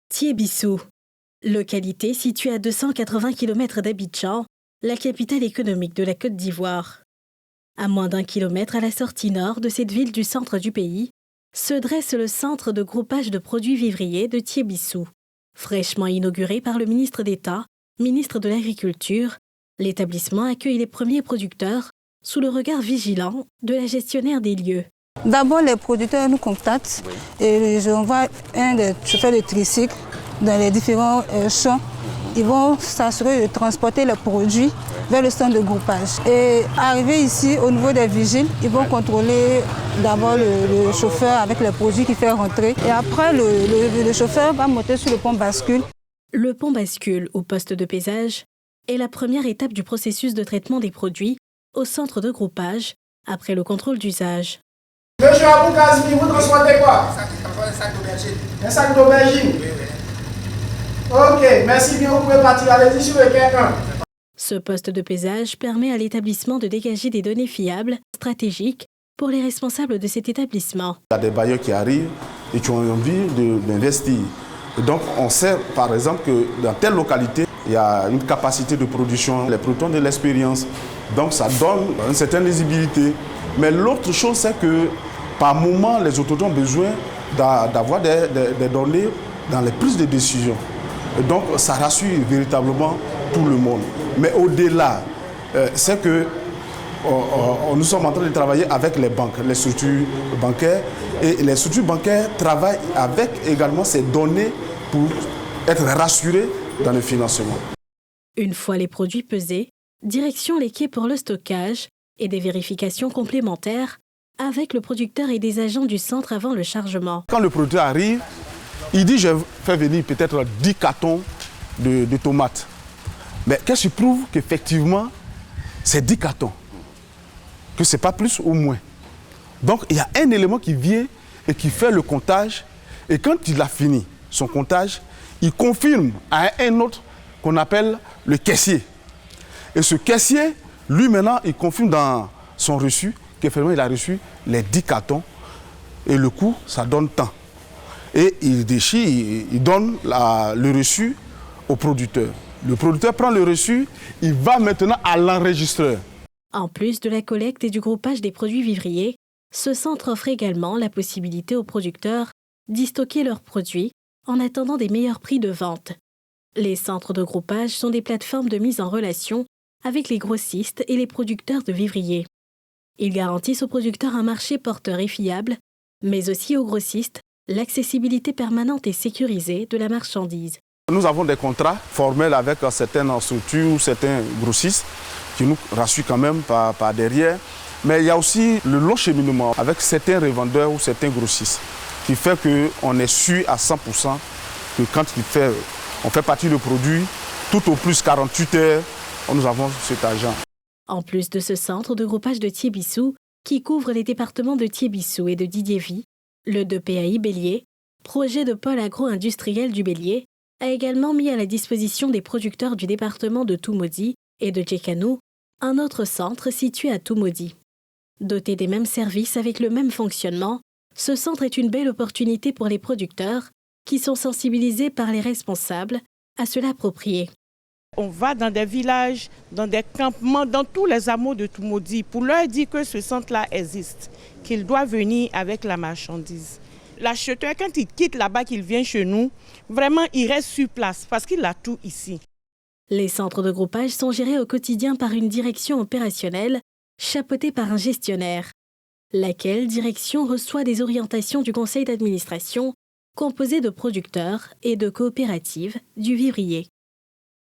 Thiébissou, localité située à 280 km d'Abidjan, la capitale économique de la Côte d'Ivoire. À moins d'1 kilomètre à la sortie nord de cette ville du centre du pays, se dresse le centre de groupage de produits vivriers de Thiébissou. Fraîchement inauguré par le ministre d'État, ministre de l'Agriculture, l'établissement accueille les premiers producteurs sous le regard vigilant de la gestionnaire des lieux. D'abord, les producteurs nous contactent et j'envoie un des chauffeurs de tricycle dans les différents champs. Ils vont s'assurer de transporter les produits vers le centre de groupage. Et arrivé ici, au niveau des vigiles, ils vont contrôler d'abord le chauffeur avec les produits qu'il fait rentrer. Et après, le chauffeur va monter sur le pont bascule. Le pont bascule ou poste de pesage est la première étape du processus de traitement des produits au centre de groupage après le contrôle d'usage. Monsieur Aboukazmi, vous transportez quoi? Un sac d'aubergine. Un sac d'aubergine? Oui. Ok, merci bien, vous pouvez partir. Allez-y sur le quai 1. Ce poste de pesage permet à l'établissement de dégager des données fiables, stratégiques, pour les responsables de cet établissement. Il y a des bailleurs qui arrivent et qui ont envie d'investir. Et donc on sait par exemple que dans telle localité, il y a une capacité de production, les producteurs ont de l'expérience, donc ça donne une certaine lisibilité. Mais l'autre chose, c'est que par moment, les autorités ont besoin d'avoir des données dans les prises de décision. Et donc ça rassure véritablement tout le monde. Mais au-delà, c'est que nous sommes en train de travailler avec les banques, les structures bancaires. Et les structures bancaires travaillent avec également ces données pour être rassurés dans le financement. Une fois les produits pesés, direction les quais pour le stockage et des vérifications complémentaires avec le producteur et des agents du centre avant le chargement. Quand le producteur arrive, il dit je fais venir peut-être 10 cartons de tomates. Mais qu'est-ce qui prouve qu'effectivement c'est 10 cartons, que ce n'est pas plus ou moins. Donc il y a un élément qui vient et qui fait le comptage, et quand il a fini son comptage, il confirme à un autre qu'on appelle le caissier. Et ce caissier, lui maintenant, il confirme dans son reçu qu'effectivement il a reçu les 10 cartons et le coût, ça donne tant. Et il déchire, il donne le reçu au producteur. Le producteur prend le reçu, il va maintenant à l'enregistreur. En plus de la collecte et du groupage des produits vivriers, ce centre offre également la possibilité aux producteurs d'y stocker leurs produits en attendant des meilleurs prix de vente. Les centres de groupage sont des plateformes de mise en relation avec les grossistes et les producteurs de vivriers. Ils garantissent aux producteurs un marché porteur et fiable, mais aussi aux grossistes l'accessibilité permanente et sécurisée de la marchandise. Nous avons des contrats formels avec certaines structures ou certains grossistes qui nous rassurent quand même par derrière. Mais il y a aussi le long cheminement avec certains revendeurs ou certains grossistes qui fait qu'on est sûr à 100% que quand on fait partie du produit, tout au plus 48 heures, nous avons cet argent. En plus de ce centre de groupage de Thiébissou, qui couvre les départements de Thiébissou et de Didiévi, le 2PAI Bélier, projet de pôle agro-industriel du Bélier, a également mis à la disposition des producteurs du département de Toumoudi et de Djekanou un autre centre situé à Toumoudi. Doté des mêmes services avec le même fonctionnement, ce centre est une belle opportunité pour les producteurs qui sont sensibilisés par les responsables à se l'approprier. On va dans des villages, dans des campements, dans tous les hameaux de Toumoudi pour leur dire que ce centre-là existe, qu'ils doivent venir avec la marchandise. L'acheteur, quand il quitte là-bas, qu'il vient chez nous, vraiment, il reste sur place parce qu'il a tout ici. Les centres de groupage sont gérés au quotidien par une direction opérationnelle chapeautée par un gestionnaire, laquelle direction reçoit des orientations du conseil d'administration composé de producteurs et de coopératives du vivrier.